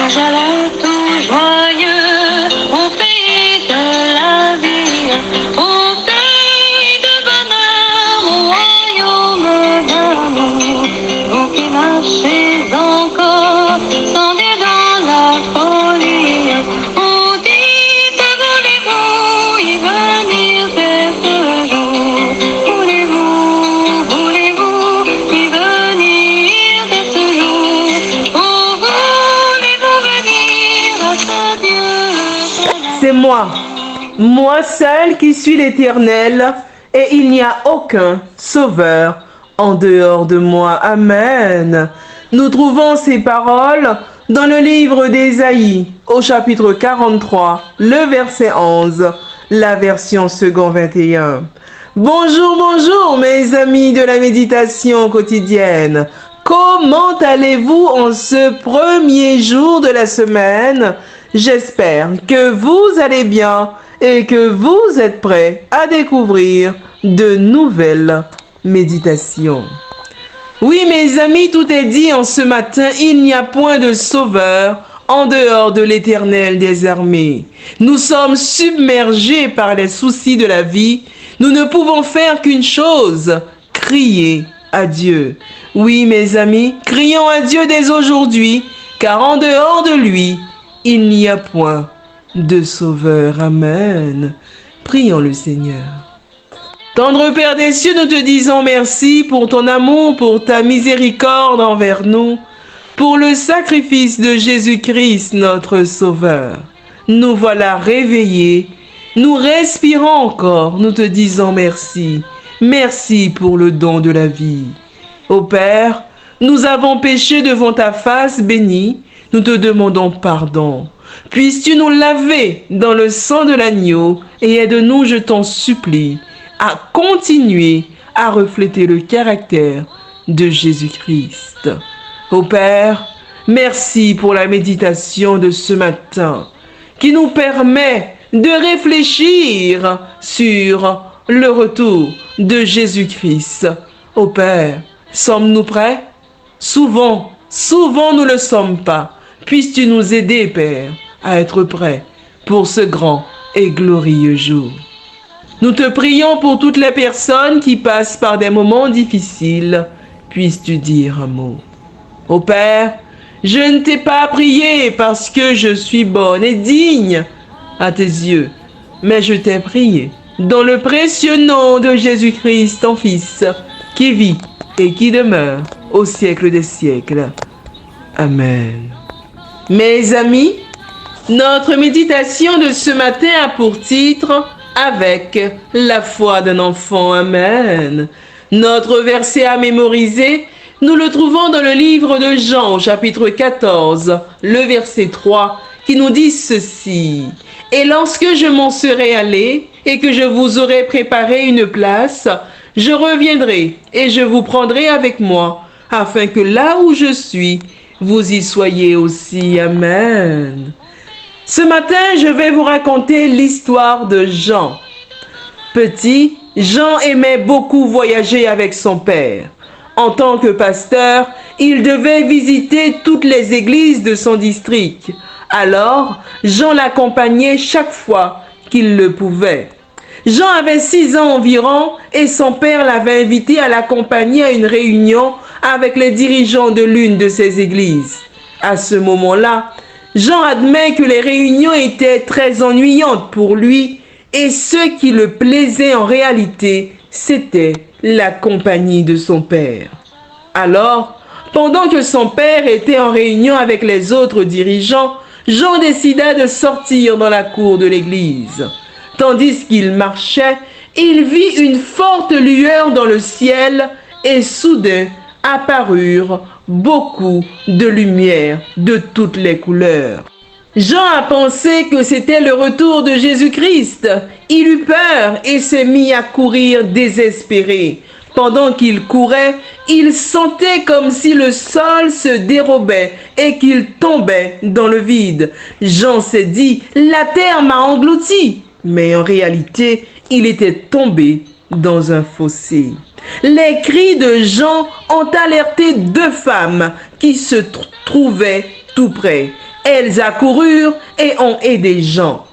Jean tout joyeux, au pays de la vie, au pays de bonheur, au royaume d'amour. Vous qui marchez encore, sans Dieu dans la folie, on dit que voulez-vous y venir dès ce jour? Voulez-vous y venir dès ce jour? Oh, voulez-vous venir à ce Dieu? C'est moi seul qui suis l'Éternel, et il n'y a aucun sauveur en dehors de moi. Amen. Nous trouvons ces paroles dans le livre d'Ésaïe, au chapitre 43, le verset 11, la version second 21. Bonjour mes amis de la méditation quotidienne. Comment allez-vous en ce premier jour de la semaine? J'espère que vous allez bien et que vous êtes prêts à découvrir de nouvelles méditations. Oui, mes amis, tout est dit en ce matin, il n'y a point de sauveur en dehors de l'Éternel des armées. Nous sommes submergés par les soucis de la vie. Nous ne pouvons faire qu'une chose, crier à Dieu. Oui, mes amis, crions à Dieu dès aujourd'hui, car en dehors de lui, il n'y a point de sauveur. Amen. Prions le Seigneur. Tendre Père des cieux, nous te disons merci pour ton amour, pour ta miséricorde envers nous, pour le sacrifice de Jésus-Christ, notre Sauveur. Nous voilà réveillés, nous respirons encore, nous te disons merci. Merci pour le don de la vie. Ô Père, nous avons péché devant ta face bénie, nous te demandons pardon. Puisses-tu nous laver dans le sang de l'agneau et aide-nous, je t'en supplie, à continuer à refléter le caractère de Jésus-Christ. Ô Père, merci pour la méditation de ce matin qui nous permet de réfléchir sur le retour de Jésus-Christ. Ô Père, sommes-nous prêts? Souvent nous ne le sommes pas. Puisses-tu nous aider, Père, à être prêts pour ce grand et glorieux jour. Nous te prions pour toutes les personnes qui passent par des moments difficiles. Puisses-tu dire un mot. Ô Père, je ne t'ai pas prié parce que je suis bonne et digne à tes yeux, mais je t'ai prié dans le précieux nom de Jésus-Christ, ton Fils, qui vit et qui demeure au siècle des siècles. Amen. Mes amis, notre méditation de ce matin a pour titre « Avec la foi d'un enfant ». Amen. Notre verset à mémoriser, nous le trouvons dans le livre de Jean, chapitre 14, le verset 3, qui nous dit ceci. « Et lorsque je m'en serai allé et que je vous aurai préparé une place, je reviendrai et je vous prendrai avec moi, afin que là où je suis, vous y soyez aussi. » Amen. Ce matin, je vais vous raconter l'histoire de Jean. Petit, Jean aimait beaucoup voyager avec son père. En tant que pasteur, il devait visiter toutes les églises de son district. Alors, Jean l'accompagnait chaque fois qu'il le pouvait. Jean avait 6 ans environ et son père l'avait invité à l'accompagner à une réunion avec les dirigeants de l'une de ces églises. À ce moment-là, Jean admet que les réunions étaient très ennuyantes pour lui et ce qui le plaisait en réalité, c'était la compagnie de son père. Alors, pendant que son père était en réunion avec les autres dirigeants, Jean décida de sortir dans la cour de l'église. Tandis qu'il marchait, il vit une forte lueur dans le ciel et soudain apparurent beaucoup de lumière de toutes les couleurs. Jean a pensé que c'était le retour de Jésus-Christ. Il eut peur et s'est mis à courir désespéré. Pendant qu'il courait, il sentait comme si le sol se dérobait et qu'il tombait dans le vide. Jean s'est dit, la terre m'a englouti. Mais en réalité, il était tombé dans un fossé. Les cris de Jean ont alerté 2 femmes qui se trouvaient tout près. elles accoururent et ont aidé Jean.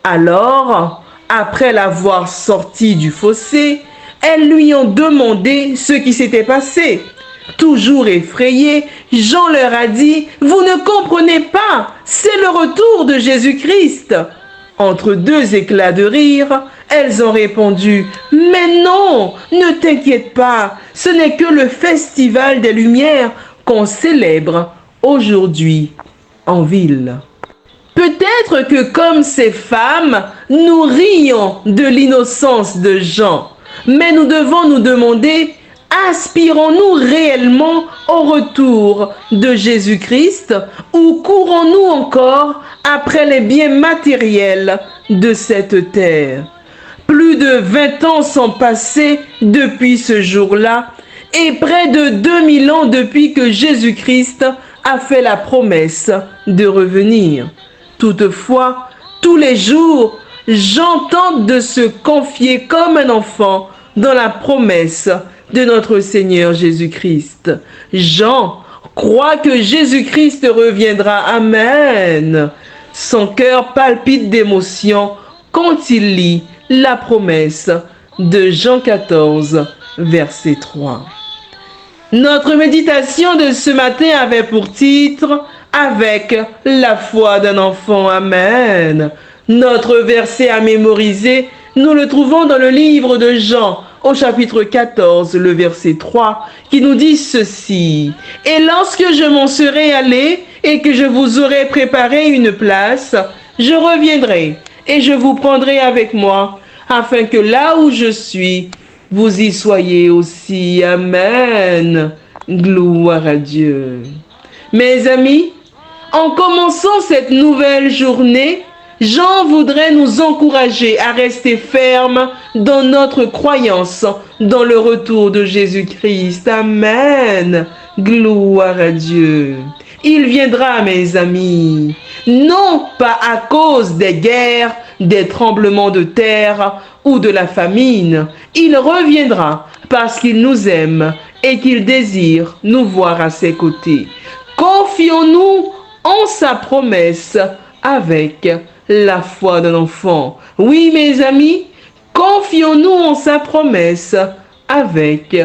Alors, après l'avoir sorti du fossé, elles lui ont demandé ce qui s'était passé. Toujours effrayé, Jean leur a dit, « Vous ne comprenez pas, c'est le retour de Jésus-Christ. » Entre deux éclats de rire, elles ont répondu, « Mais non, ne t'inquiète pas, ce n'est que le festival des Lumières qu'on célèbre aujourd'hui en ville. » Peut-être que comme ces femmes, nous rions de l'innocence de Jean, mais nous devons nous demander, aspirons-nous réellement au retour de Jésus-Christ ou courons-nous encore après les biens matériels de cette terre? Plus de 20 ans sont passés depuis ce jour-là et près de 2000 ans depuis que Jésus-Christ a fait la promesse de revenir. Toutefois, tous les jours, Jean tente de se confier comme un enfant dans la promesse de notre Seigneur Jésus-Christ. Jean croit que Jésus-Christ reviendra. Amen. Son cœur palpite d'émotion quand il lit la promesse de Jean 14, verset 3. Notre méditation de ce matin avait pour titre « Avec la foi d'un enfant ». Amen. Notre verset à mémoriser, nous le trouvons dans le livre de Jean, au chapitre 14, le verset 3, qui nous dit ceci. « Et lorsque je m'en serai allé et que je vous aurai préparé une place, je reviendrai et je vous prendrai avec moi, afin que là où je suis, vous y soyez aussi. » Amen. Gloire à Dieu. Mes amis, en commençant cette nouvelle journée, Jean voudrait nous encourager à rester fermes dans notre croyance dans le retour de Jésus-Christ. Amen. Gloire à Dieu. Il viendra, mes amis, non pas à cause des guerres, des tremblements de terre ou de la famine. Il reviendra parce qu'il nous aime et qu'il désire nous voir à ses côtés. Confions-nous en sa promesse avec la foi d'un enfant. Oui, mes amis, confions-nous en sa promesse avec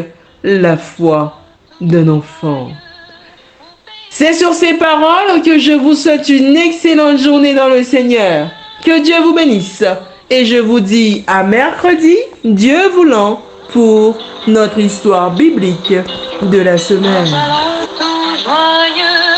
la foi d'un enfant. C'est sur ces paroles que je vous souhaite une excellente journée dans le Seigneur. Que Dieu vous bénisse. Et je vous dis à mercredi, Dieu voulant, pour notre histoire biblique de la semaine. Joyeux